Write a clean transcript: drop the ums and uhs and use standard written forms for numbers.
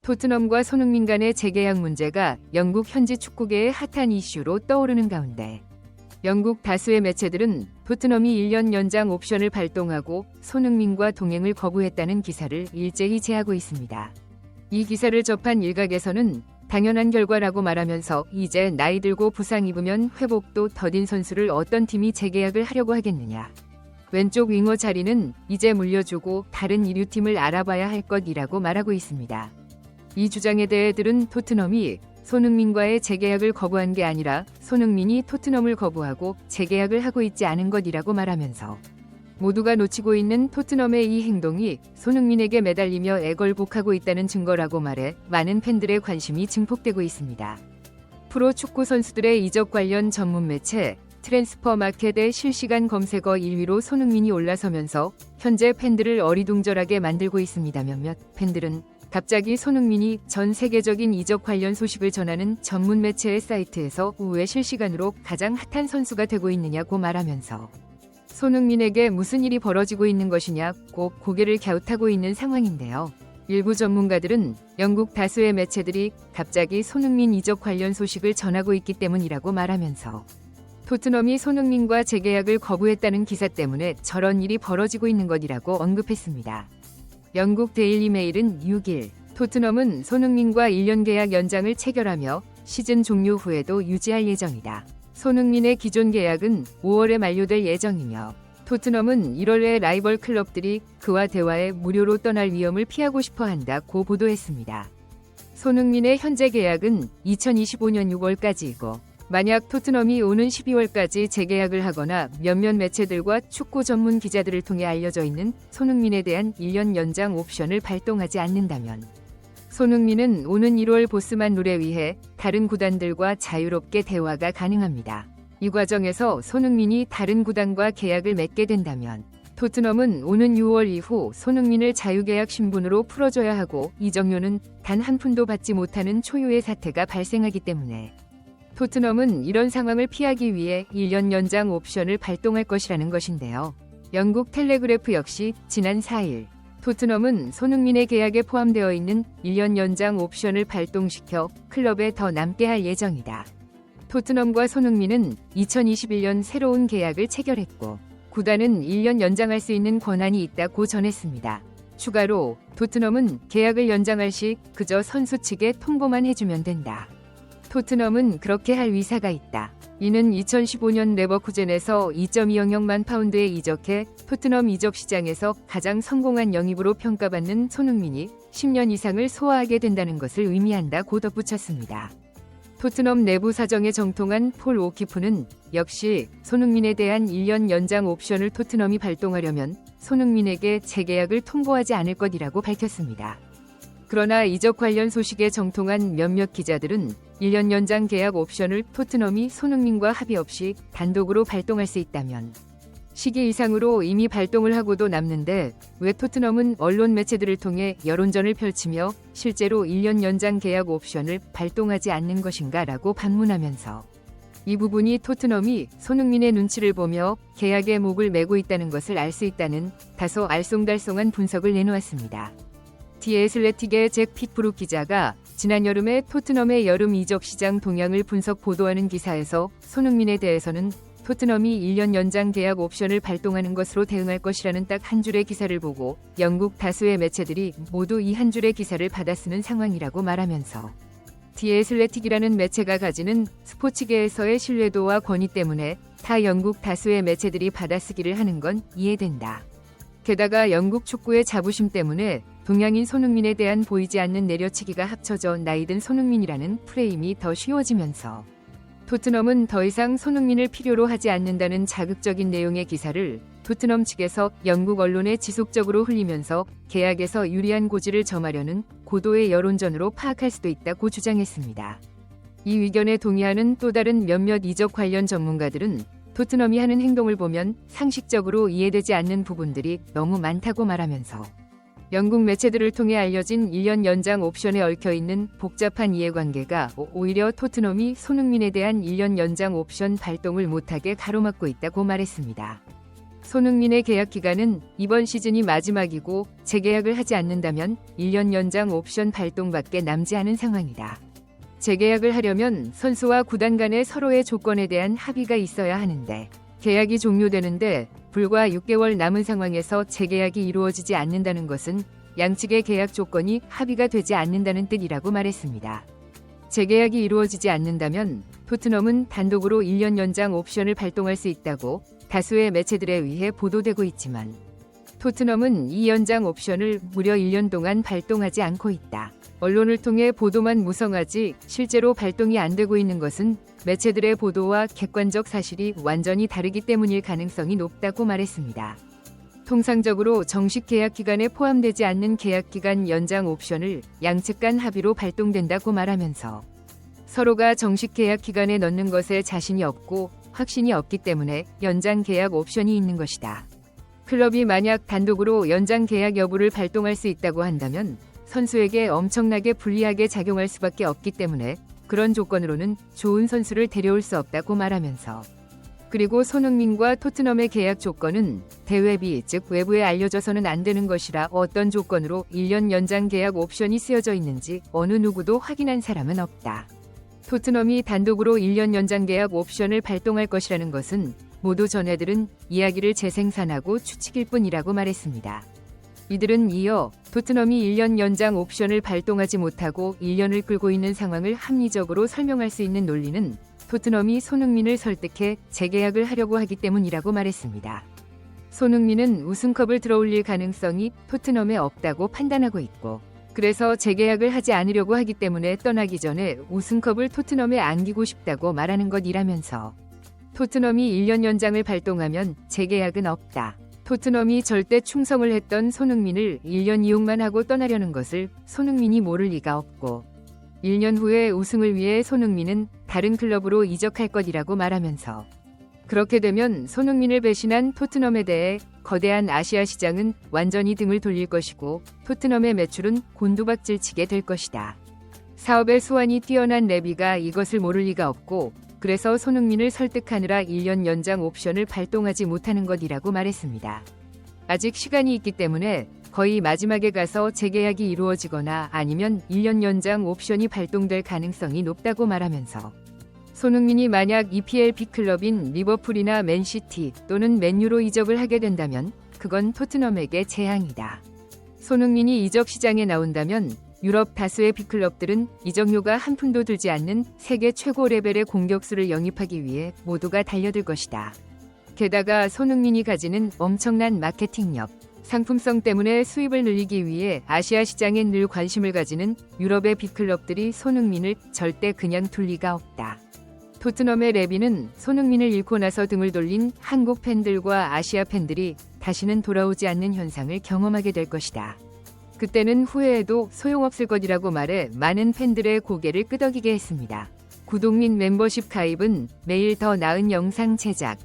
토트넘과 손흥민 간의 재계약 문제가 영국 현지 축구계의 핫한 이슈로 떠오르는 가운데 영국 다수의 매체들은 토트넘이 1년 연장 옵션을 발동하고 손흥민과 동행을 거부했다는 기사를 일제히 제하고 있습니다. 이 기사를 접한 일각에서는 당연한 결과라고 말하면서 이제 나이 들고 부상 입으면 회복도 더딘 선수를 어떤 팀이 재계약을 하려고 하겠느냐. 왼쪽 윙어 자리는 이제 물려주고 다른 이류팀을 알아봐야 할 것이라고 말하고 있습니다. 이 주장에 대해 들은 토트넘이 손흥민과의 재계약을 거부한 게 아니라 손흥민이 토트넘을 거부하고 재계약을 하고 있지 않은 것이라고 말하면서 모두가 놓치고 있는 토트넘의 이 행동이 손흥민에게 매달리며 애걸복하고 있다는 증거라고 말해 많은 팬들의 관심이 증폭되고 있습니다. 프로 축구 선수들의 이적 관련 전문 매체 트랜스퍼마켓의 실시간 검색어 1위로 손흥민이 올라서면서 현재 팬들을 어리둥절하게 만들고 있습니다. 몇몇 팬들은 갑자기 손흥민이 전 세계적인 이적 관련 소식을 전하는 전문 매체의 사이트에서 왜 실시간으로 가장 핫한 선수가 되고 있느냐고 말하면서 손흥민에게 무슨 일이 벌어지고 있는 것이냐 꼭 고개를 갸웃하고 있는 상황인데요. 일부 전문가들은 영국 다수의 매체들이 갑자기 손흥민 이적 관련 소식을 전하고 있기 때문이라고 말하면서 토트넘이 손흥민과 재계약을 거부했다는 기사 때문에 저런 일이 벌어지고 있는 것이라고 언급했습니다. 영국 데일리 메일은 6일 토트넘은 손흥민과 1년 계약 연장을 체결하며 시즌 종료 후에도 유지할 예정이다. 손흥민의 기존 계약은 5월에 만료될 예정이며 토트넘은 1월에 라이벌 클럽들이 그와 대화에 무료로 떠날 위험을 피하고 싶어 한다고 보도했습니다. 손흥민의 현재 계약은 2025년 6월까지이고 만약 토트넘이 오는 12월까지 재계약을 하거나 몇몇 매체들과 축구 전문 기자들을 통해 알려져 있는 손흥민에 대한 1년 연장 옵션을 발동하지 않는다면 손흥민은 오는 1월 보스만 룰에 의해 다른 구단들과 자유롭게 대화가 가능합니다. 이 과정에서 손흥민이 다른 구단과 계약을 맺게 된다면 토트넘은 오는 6월 이후 손흥민을 자유계약 신분으로 풀어줘야 하고 이적료는 단 한 푼도 받지 못하는 초유의 사태가 발생하기 때문에 토트넘은 이런 상황을 피하기 위해 1년 연장 옵션을 발동할 것이라는 것인데요. 영국 텔레그래프 역시 지난 4일 토트넘은 손흥민의 계약에 포함되어 있는 1년 연장 옵션을 발동시켜 클럽에 더 남게 할 예정이다. 토트넘과 손흥민은 2021년 새로운 계약을 체결했고 구단은 1년 연장할 수 있는 권한이 있다고 전했습니다. 추가로 토트넘은 계약을 연장할 시 그저 선수 측에 통보만 해주면 된다. 토트넘은 그렇게 할 의사가 있다. 이는 2015년 레버쿠젠에서 2.200만 파운드에 이적해 토트넘 이적 시장에서 가장 성공한 영입으로 평가받는 손흥민이 10년 이상을 소화하게 된다는 것을 의미한다고 덧붙였습니다. 토트넘 내부 사정에 정통한 폴 오키프는 역시 손흥민에 대한 1년 연장 옵션을 토트넘이 발동하려면 손흥민에게 재계약을 통보하지 않을 것이라고 밝혔습니다. 그러나 이적 관련 소식에 정통한 몇몇 기자들은 1년 연장 계약 옵션을 토트넘이 손흥민과 합의 없이 단독으로 발동할 수 있다면 시기 이상으로 이미 발동을 하고도 남는데 왜 토트넘은 언론 매체들을 통해 여론전을 펼치며 실제로 1년 연장 계약 옵션을 발동하지 않는 것인가 라고 반문하면서 이 부분이 토트넘이 손흥민의 눈치를 보며 계약에 목을 매고 있다는 것을 알 수 있다는 다소 알쏭달쏭한 분석을 내놓았습니다. 디 애슬레틱의 잭 핏브룩 기자가 지난 여름에 토트넘의 여름 이적 시장 동향을 분석 보도하는 기사에서 손흥민에 대해서는 토트넘이 1년 연장 계약 옵션을 발동하는 것으로 대응할 것이라는 딱 한 줄의 기사를 보고 영국 다수의 매체들이 모두 이 한 줄의 기사를 받아 쓰는 상황이라고 말하면서 디 애슬레틱이라는 매체가 가지는 스포츠계에서의 신뢰도와 권위 때문에 타 영국 다수의 매체들이 받아쓰기를 하는 건 이해된다. 게다가 영국 축구의 자부심 때문에 동양인 손흥민에 대한 보이지 않는 내려치기가 합쳐져 나이든 손흥민이라는 프레임이 더 쉬워지면서 토트넘은 더 이상 손흥민을 필요로 하지 않는다는 자극적인 내용의 기사를 토트넘 측에서 영국 언론에 지속적으로 흘리면서 계약에서 유리한 고지를 점하려는 고도의 여론전으로 파악할 수도 있다고 주장했습니다. 이 의견에 동의하는 또 다른 몇몇 이적 관련 전문가들은 토트넘이 하는 행동을 보면 상식적으로 이해되지 않는 부분들이 너무 많다고 말하면서 영국 매체들을 통해 알려진 1년 연장 옵션에 얽혀있는 복잡한 이해관계가 오히려 토트넘이 손흥민에 대한 1년 연장 옵션 발동을 못하게 가로막고 있다고 말했습니다. 손흥민의 계약 기간은 이번 시즌이 마지막이고 재계약을 하지 않는다면 1년 연장 옵션 발동밖에 남지 않은 상황이다. 재계약을 하려면 선수와 구단 간의 서로의 조건에 대한 합의가 있어야 하는데 계약이 종료되는데 불과 6개월 남은 상황에서 재계약이 이루어지지 않는다는 것은 양측의 계약 조건이 합의가 되지 않는다는 뜻이라고 말했습니다. 재계약이 이루어지지 않는다면 토트넘은 단독으로 1년 연장 옵션을 발동할 수 있다고 다수의 매체들에 의해 보도되고 있지만 토트넘은 이 연장 옵션을 무려 1년 동안 발동하지 않고 있다. 언론을 통해 보도만 무성하지 실제로 발동이 안 되고 있는 것은 매체들의 보도와 객관적 사실이 완전히 다르기 때문일 가능성이 높다고 말했습니다. 통상적으로 정식 계약 기간에 포함되지 않는 계약 기간 연장 옵션을 양측 간 합의로 발동된다고 말하면서 서로가 정식 계약 기간에 넣는 것에 자신이 없고 확신이 없기 때문에 연장 계약 옵션이 있는 것이다. 클럽이 만약 단독으로 연장 계약 여부를 발동할 수 있다고 한다면 선수에게 엄청나게 불리하게 작용할 수밖에 없기 때문에 그런 조건으로는 좋은 선수를 데려올 수 없다고 말하면서 그리고 손흥민과 토트넘의 계약 조건은 대외비 즉 외부에 알려져서는 안 되는 것이라 어떤 조건으로 1년 연장 계약 옵션이 쓰여져 있는지 어느 누구도 확인한 사람은 없다. 토트넘이 단독으로 1년 연장 계약 옵션을 발동할 것이라는 것은 모두 전해들은 이야기를 재생산하고 추측일 뿐이라고 말했습니다. 이들은 이어 토트넘이 1년 연장 옵션을 발동하지 못하고 1년을 끌고 있는 상황을 합리적으로 설명할 수 있는 논리는 토트넘이 손흥민을 설득해 재계약을 하려고 하기 때문이라고 말했습니다. 손흥민은 우승컵을 들어올릴 가능성이 토트넘에 없다고 판단하고 있고 그래서 재계약을 하지 않으려고 하기 때문에 떠나기 전에 우승컵을 토트넘에 안기고 싶다고 말하는 것이라면서 토트넘이 1년 연장을 발동하면 재계약은 없다. 토트넘이 절대 충성을 했던 손흥민을 1년 이용만 하고 떠나려는 것을 손흥민이 모를 리가 없고 1년 후에 우승을 위해 손흥민은 다른 클럽으로 이적할 것이라고 말하면서 그렇게 되면 손흥민을 배신한 토트넘에 대해 거대한 아시아 시장은 완전히 등을 돌릴 것이고 토트넘의 매출은 곤두박질치게 될 것이다. 사업의 수완이 뛰어난 레비가 이것을 모를 리가 없고 그래서 손흥민을 설득하느라 1년 연장 옵션을 발동하지 못하는 것이라고 말했습니다. 아직 시간이 있기 때문에 거의 마지막에 가서 재계약이 이루어지거나 아니면 1년 연장 옵션이 발동될 가능성이 높다고 말하면서 손흥민이 만약 EPL 빅클럽인 리버풀이나 맨시티 또는 맨유로 이적을 하게 된다면 그건 토트넘에게 재앙이다. 손흥민이 이적 시장에 나온다면 유럽 다수의 빅클럽들은 이적료가 한 푼도 들지 않는 세계 최고 레벨의 공격수를 영입하기 위해 모두가 달려들 것이다. 게다가 손흥민이 가지는 엄청난 마케팅력, 상품성 때문에 수입을 늘리기 위해 아시아 시장에 늘 관심을 가지는 유럽의 빅클럽들이 손흥민을 절대 그냥 둘 리가 없다. 토트넘의 레비는 손흥민을 잃고 나서 등을 돌린 한국 팬들과 아시아 팬들이 다시는 돌아오지 않는 현상을 경험하게 될 것이다. 그때는 후회해도 소용없을 것이라고 말해 많은 팬들의 고개를 끄덕이게 했습니다. 구독 및 멤버십 가입은 매일 더 나은 영상 제작,